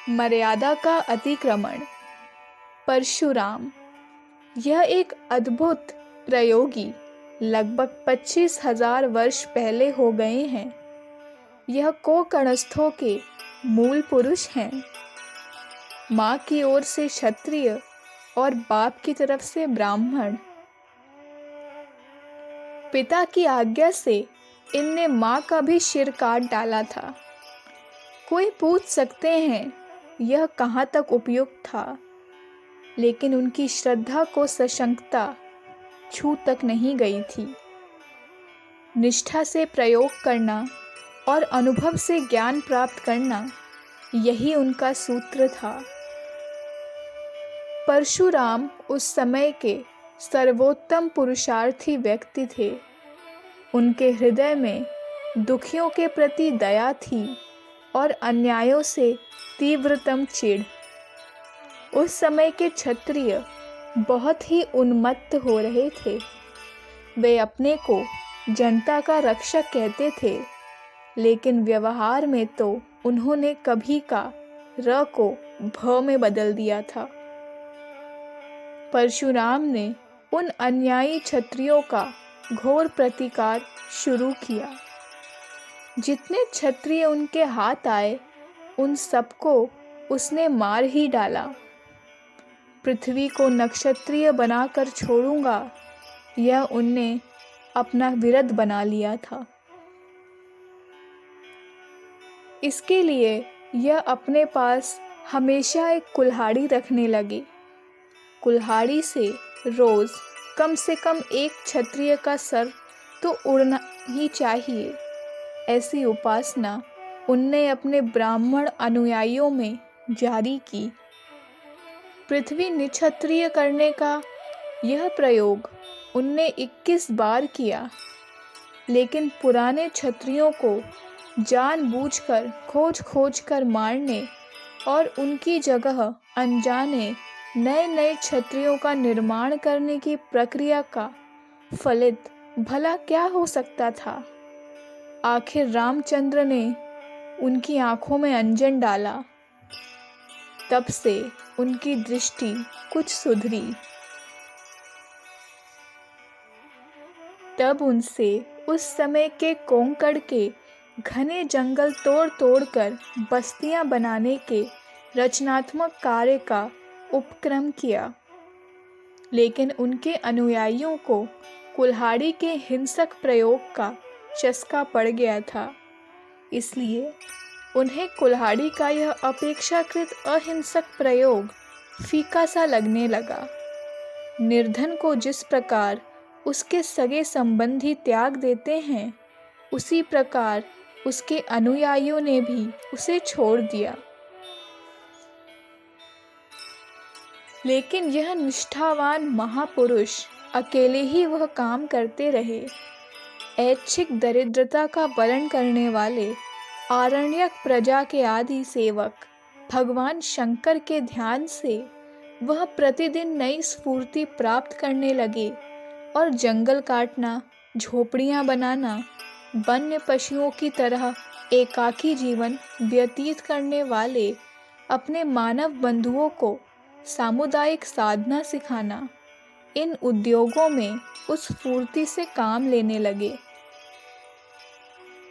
मर्यादा का अतिक्रमण। परशुराम। यह एक अद्भुत प्रयोगी लगभग 25,000 वर्ष पहले हो गए हैं। यह कोकणस्थों के मूल पुरुष हैं। माँ की ओर से क्षत्रिय और बाप की तरफ से ब्राह्मण। पिता की आज्ञा से इनने माँ का भी सिर काट डाला था। कोई पूछ सकते हैं यह कहाँ तक उपयुक्त था, लेकिन उनकी श्रद्धा को सशंकता छू तक नहीं गई थी। निष्ठा से प्रयोग करना और अनुभव से ज्ञान प्राप्त करना, यही उनका सूत्र था। परशुराम उस समय के सर्वोत्तम पुरुषार्थी व्यक्ति थे। उनके हृदय में दुखियों के प्रति दया थी और अन्यायों से तीव्रतम चिढ़। उस समय के क्षत्रिय बहुत ही उन्मत्त हो रहे थे। वे अपने को जनता का रक्षक कहते थे, लेकिन व्यवहार में तो उन्होंने कभी का र को भ में बदल दिया था। परशुराम ने उन अन्यायी क्षत्रियों का घोर प्रतिकार शुरू किया। जितने क्षत्रिय उनके हाथ आए, उन सबको उसने मार ही डाला। पृथ्वी को नक्षत्रिय बनाकर छोड़ूंगा, यह उनने अपना विरध बना लिया था। इसके लिए यह अपने पास हमेशा एक कुल्हाड़ी रखने लगे। कुल्हाड़ी से रोज कम से कम एक क्षत्रिय का सर तो उड़ना ही चाहिए, ऐसी उपासना उनने अपने ब्राह्मण अनुयायियों में जारी की। पृथ्वी निक्षत्रिय करने का यह प्रयोग उनने 21 बार किया, लेकिन पुराने क्षत्रियों को जानबूझकर खोज कर मारने और उनकी जगह अनजाने नए नए क्षत्रियों का निर्माण करने की प्रक्रिया का फलित भला क्या हो सकता था। आखिर रामचंद्र ने उनकी आंखों में अंजन डाला। तब से उनकी दृष्टि कुछ सुधरी। तब उनसे उस समय के कोंकण के घने जंगल तोड़ कर बस्तियां बनाने के रचनात्मक कार्य का उपक्रम किया। लेकिन उनके अनुयायियों को कुल्हाड़ी के हिंसक प्रयोग का चस्का पड़ गया था, इसलिए उन्हें कुल्हाड़ी का यह अपेक्षाकृत अहिंसक प्रयोग फीका सा लगने लगा। निर्धन को जिस प्रकार उसके सगे संबंधी त्याग देते हैं, उसी प्रकार उसके अनुयायियों ने भी उसे छोड़ दिया। लेकिन यह निष्ठावान महापुरुष अकेले ही वह काम करते रहे। ऐच्छिक दरिद्रता का वरण करने वाले आरण्यक प्रजा के आदि सेवक भगवान शंकर के ध्यान से वह प्रतिदिन नई स्फूर्ति प्राप्त करने लगे और जंगल काटना, झोपड़ियां बनाना, वन्य पशुओं की तरह एकाकी जीवन व्यतीत करने वाले अपने मानव बंधुओं को सामुदायिक साधना सिखाना, इन उद्योगों में उस स्फूर्ति से काम लेने लगे।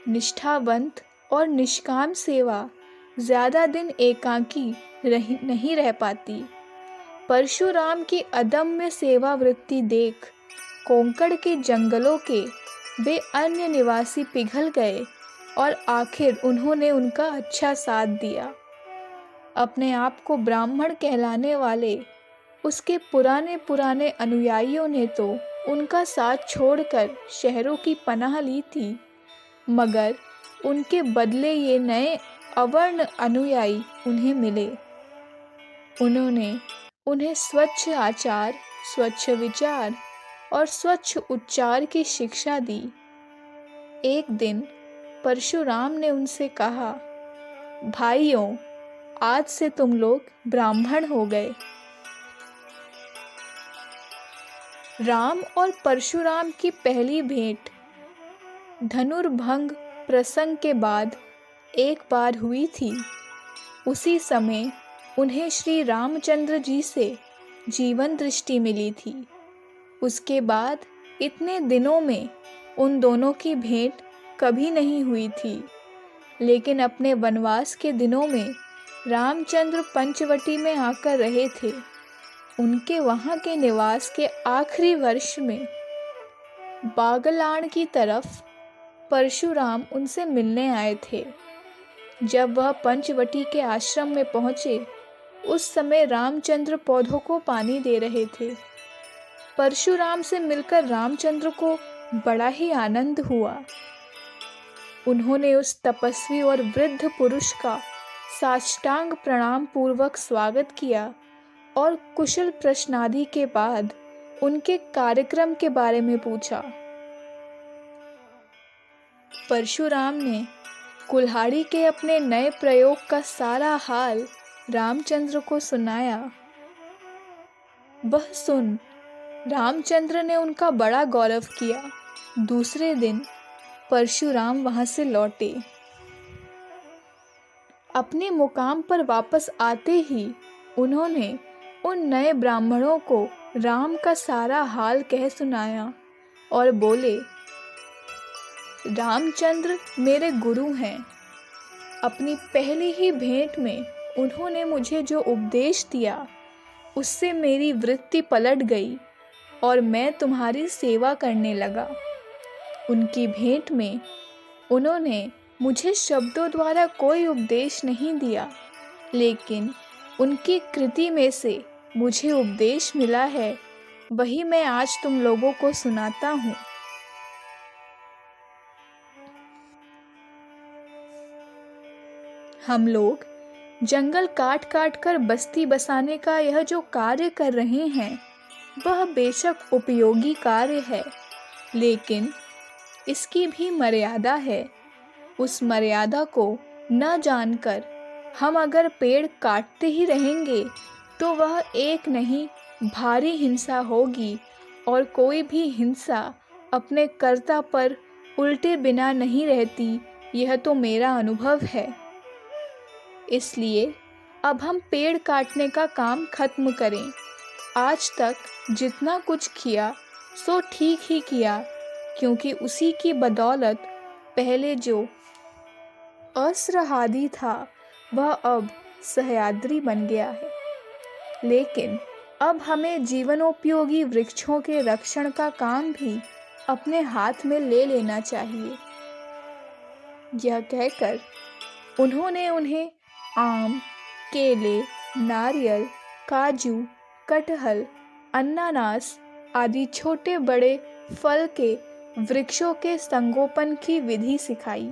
निष्ठावंत और निष्काम सेवा ज्यादा दिन एकाकी नहीं रह पाती। परशुराम की अदम्य सेवा वृत्ति देख कोंकण के जंगलों के वे अन्य निवासी पिघल गए और आखिर उन्होंने उनका अच्छा साथ दिया। अपने आप को ब्राह्मण कहलाने वाले उसके पुराने अनुयायियों ने तो उनका साथ छोड़कर शहरों की पनाह ली थी, मगर उनके बदले ये नए अवर्ण अनुयायी उन्हें मिले। उन्होंने उन्हें स्वच्छ आचार, स्वच्छ विचार और स्वच्छ उच्चार की शिक्षा दी। एक दिन परशुराम ने उनसे कहा, भाइयों, आज से तुम लोग ब्राह्मण हो गए। राम और परशुराम की पहली भेंट धनुर्भंग प्रसंग के बाद एक बार हुई थी। उसी समय उन्हें श्री रामचंद्र जी से जीवन दृष्टि मिली थी। उसके बाद इतने दिनों में उन दोनों की भेंट कभी नहीं हुई थी, लेकिन अपने वनवास के दिनों में रामचंद्र पंचवटी में आकर रहे थे। उनके वहाँ के निवास के आखिरी वर्ष में बागलाण की तरफ परशुराम उनसे मिलने आए थे। जब वह पंचवटी के आश्रम में पहुँचे, उस समय रामचंद्र पौधों को पानी दे रहे थे। परशुराम से मिलकर रामचंद्र को बड़ा ही आनंद हुआ। उन्होंने उस तपस्वी और वृद्ध पुरुष का साष्टांग प्रणाम पूर्वक स्वागत किया और कुशल प्रश्नादि के बाद उनके कार्यक्रम के बारे में पूछा। परशुराम ने कुल्हाड़ी के अपने नए प्रयोग का सारा हाल रामचंद्र को सुनाया। वह सुन रामचंद्र ने उनका बड़ा गौरव किया। दूसरे दिन परशुराम वहां से लौटे। अपने मुकाम पर वापस आते ही उन्होंने उन नए ब्राह्मणों को राम का सारा हाल कह सुनाया और बोले, रामचंद्र मेरे गुरु हैं। अपनी पहली ही भेंट में उन्होंने मुझे जो उपदेश दिया, उससे मेरी वृत्ति पलट गई और मैं तुम्हारी सेवा करने लगा। उनकी भेंट में उन्होंने मुझे शब्दों द्वारा कोई उपदेश नहीं दिया, लेकिन उनकी कृति में से मुझे उपदेश मिला है, वही मैं आज तुम लोगों को सुनाता हूँ। हम लोग जंगल काट काट कर बस्ती बसाने का यह जो कार्य कर रहे हैं, वह बेशक उपयोगी कार्य है, लेकिन इसकी भी मर्यादा है। उस मर्यादा को न जानकर हम अगर पेड़ काटते ही रहेंगे तो वह एक नहीं भारी हिंसा होगी, और कोई भी हिंसा अपने कर्ता पर उल्टे बिना नहीं रहती, यह तो मेरा अनुभव है। इसलिए अब हम पेड़ काटने का काम खत्म करें। आज तक जितना कुछ किया सो ठीक ही किया, क्योंकि उसी की बदौलत पहले जो असह्यादि था वह अब सह्याद्री बन गया है। लेकिन अब हमें जीवनोपयोगी वृक्षों के रक्षण का काम भी अपने हाथ में ले लेना चाहिए। यह कहकर उन्होंने उन्हें आम, केले, नारियल, काजू, कटहल, अनानास आदि छोटे बड़े फल के वृक्षों के संगोपन की विधि सिखाई।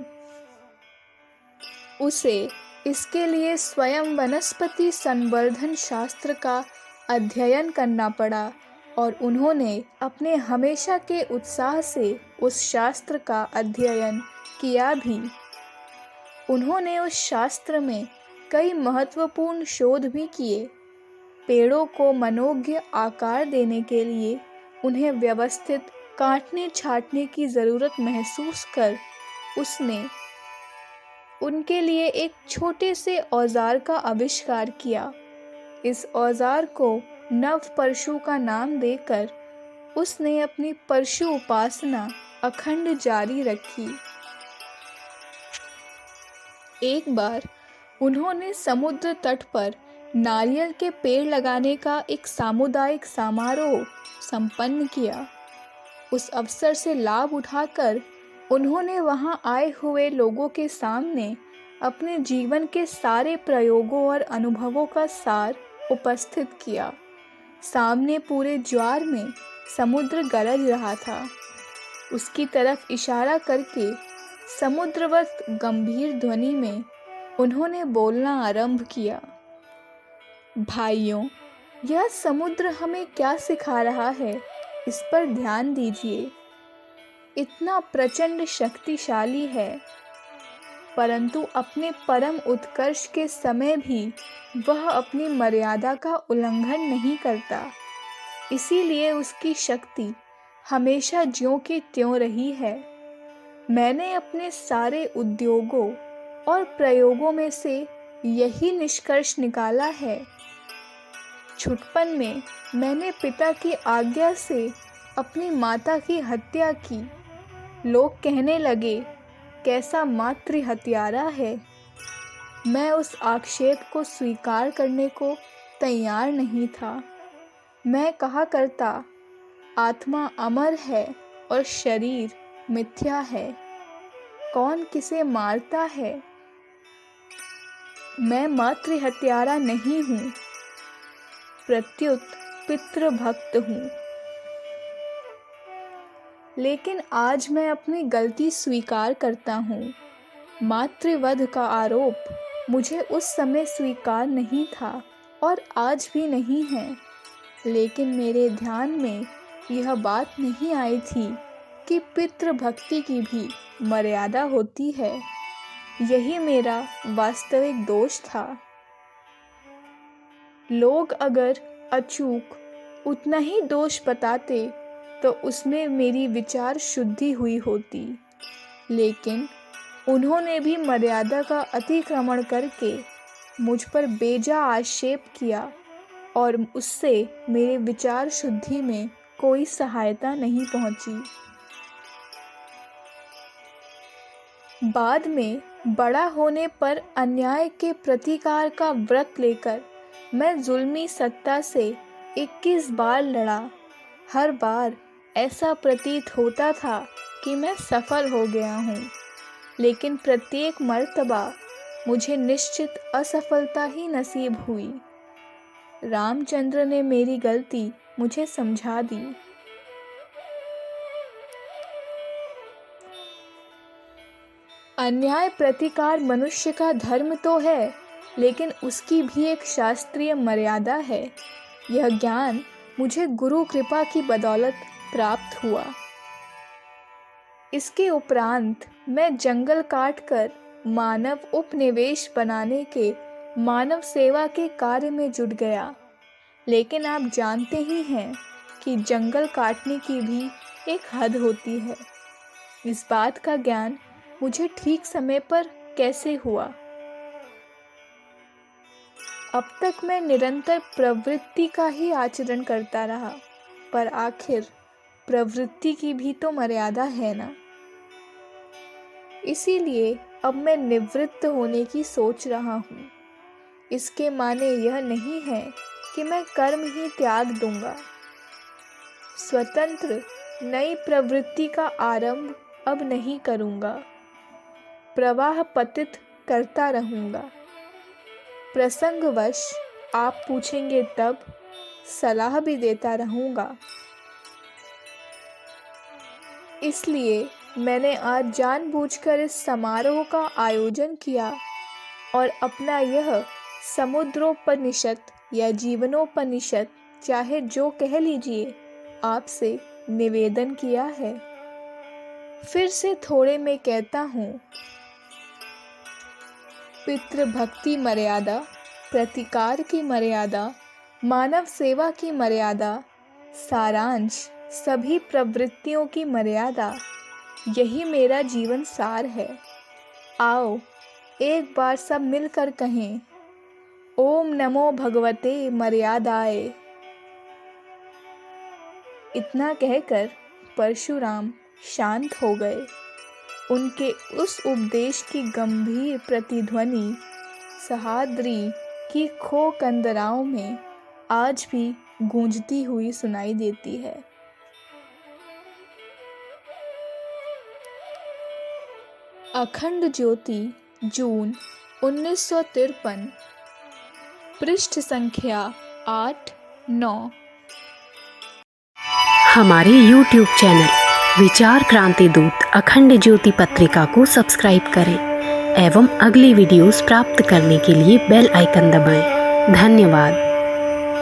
उसे इसके लिए स्वयं वनस्पति संवर्धन शास्त्र का अध्ययन करना पड़ा, और उन्होंने अपने हमेशा के उत्साह से उस शास्त्र का अध्ययन किया भी। उन्होंने उस शास्त्र में कई महत्वपूर्ण शोध भी किए। पेड़ों को मनोज्ञ आकार देने के लिए उन्हें व्यवस्थित काटने छाटने की ज़रूरत महसूस कर उसने उनके लिए एक छोटे से औजार का आविष्कार किया। इस औजार को नव परशु का नाम देकर उसने अपनी परशु उपासना अखंड जारी रखी। एक बार उन्होंने समुद्र तट पर नारियल के पेड़ लगाने का एक सामुदायिक समारोह संपन्न किया। उस अवसर से लाभ उठाकर उन्होंने वहां आए हुए लोगों के सामने अपने जीवन के सारे प्रयोगों और अनुभवों का सार उपस्थित किया। सामने पूरे ज्वार में समुद्र गरज रहा था। उसकी तरफ इशारा करके समुद्रवत गंभीर ध्वनि में उन्होंने बोलना आरंभ किया। भाइयों, यह समुद्र हमें क्या सिखा रहा है, इस पर ध्यान दीजिए। इतना प्रचंड शक्तिशाली है, परंतु अपने परम उत्कर्ष के समय भी वह अपनी मर्यादा का उल्लंघन नहीं करता। इसीलिए उसकी शक्ति हमेशा ज्यों की त्यों रही है। मैंने अपने सारे उद्योगों और प्रयोगों में से यही निष्कर्ष निकाला है। छुटपन में मैंने पिता की आज्ञा से अपनी माता की हत्या की। लोग कहने लगे, कैसा मातृ हत्यारा है। मैं उस आक्षेप को स्वीकार करने को तैयार नहीं था। मैं कहा करता, आत्मा अमर है और शरीर मिथ्या है। कौन किसे मारता है? मैं मातृ हत्यारा नहीं हूँ, प्रत्युत पितृभक्त हूँ। लेकिन आज मैं अपनी गलती स्वीकार करता हूँ। मातृवध का आरोप मुझे उस समय स्वीकार नहीं था और आज भी नहीं है। लेकिन मेरे ध्यान में यह बात नहीं आई थी कि पितृभक्ति की भी मर्यादा होती है। यही मेरा वास्तविक दोष था। लोग अगर अचूक उतना ही दोष बताते तो उसमें मेरी विचार शुद्धि हुई होती। लेकिन उन्होंने भी मर्यादा का अतिक्रमण करके मुझ पर बेजा आक्षेप किया और उससे मेरे विचार शुद्धि में कोई सहायता नहीं पहुंची। बाद में बड़ा होने पर अन्याय के प्रतिकार का व्रत लेकर मैं जुल्मी सत्ता से 21 बार लड़ा। हर बार ऐसा प्रतीत होता था कि मैं सफल हो गया हूँ, लेकिन प्रत्येक मर्तबा मुझे निश्चित असफलता ही नसीब हुई। रामचंद्र ने मेरी गलती मुझे समझा दी। अन्याय प्रतिकार मनुष्य का धर्म तो है, लेकिन उसकी भी एक शास्त्रीय मर्यादा है। यह ज्ञान मुझे गुरु कृपा की बदौलत प्राप्त हुआ। इसके उपरांत मैं जंगल काटकर मानव उपनिवेश बनाने के मानव सेवा के कार्य में जुट गया। लेकिन आप जानते ही हैं कि जंगल काटने की भी एक हद होती है। इस बात का ज्ञान मुझे ठीक समय पर कैसे हुआ? अब तक मैं निरंतर प्रवृत्ति का ही आचरण करता रहा, पर आखिर प्रवृत्ति की भी तो मर्यादा है ना। इसीलिए अब मैं निवृत्त होने की सोच रहा हूँ। इसके माने यह नहीं है कि मैं कर्म ही त्याग दूंगा। स्वतंत्र नई प्रवृत्ति का आरंभ अब नहीं करूँगा। प्रवाह पतित करता रहूँगा। प्रसंगवश आप पूछेंगे तब सलाह भी देता रहूँगा। इसलिए मैंने आज जानबूझकर इस समारोह का आयोजन किया और अपना यह समुद्रोपनिषद या जीवनोपनिषद, चाहे जो कह लीजिए, आपसे निवेदन किया है। फिर से थोड़े में कहता हूँ, पितृभक्ति मर्यादा, प्रतिकार की मर्यादा, मानव सेवा की मर्यादा, सारांश सभी प्रवृत्तियों की मर्यादा, यही मेरा जीवन सार है। आओ एक बार सब मिलकर कहें, ओम नमो भगवते मर्यादाए। इतना कहकर परशुराम शांत हो गए। उनके उस उपदेश की गंभीर प्रतिध्वनि सह्याद्री की खो कंदराओं में आज भी गूंजती हुई सुनाई देती है। अखंड ज्योति, जून 1953, पृष्ठ संख्या 8-9। हमारे YouTube चैनल विचार क्रांति दूत अखंड ज्योति पत्रिका को सब्सक्राइब करें एवं अगली वीडियोस प्राप्त करने के लिए बेल आइकन दबाएं। धन्यवाद।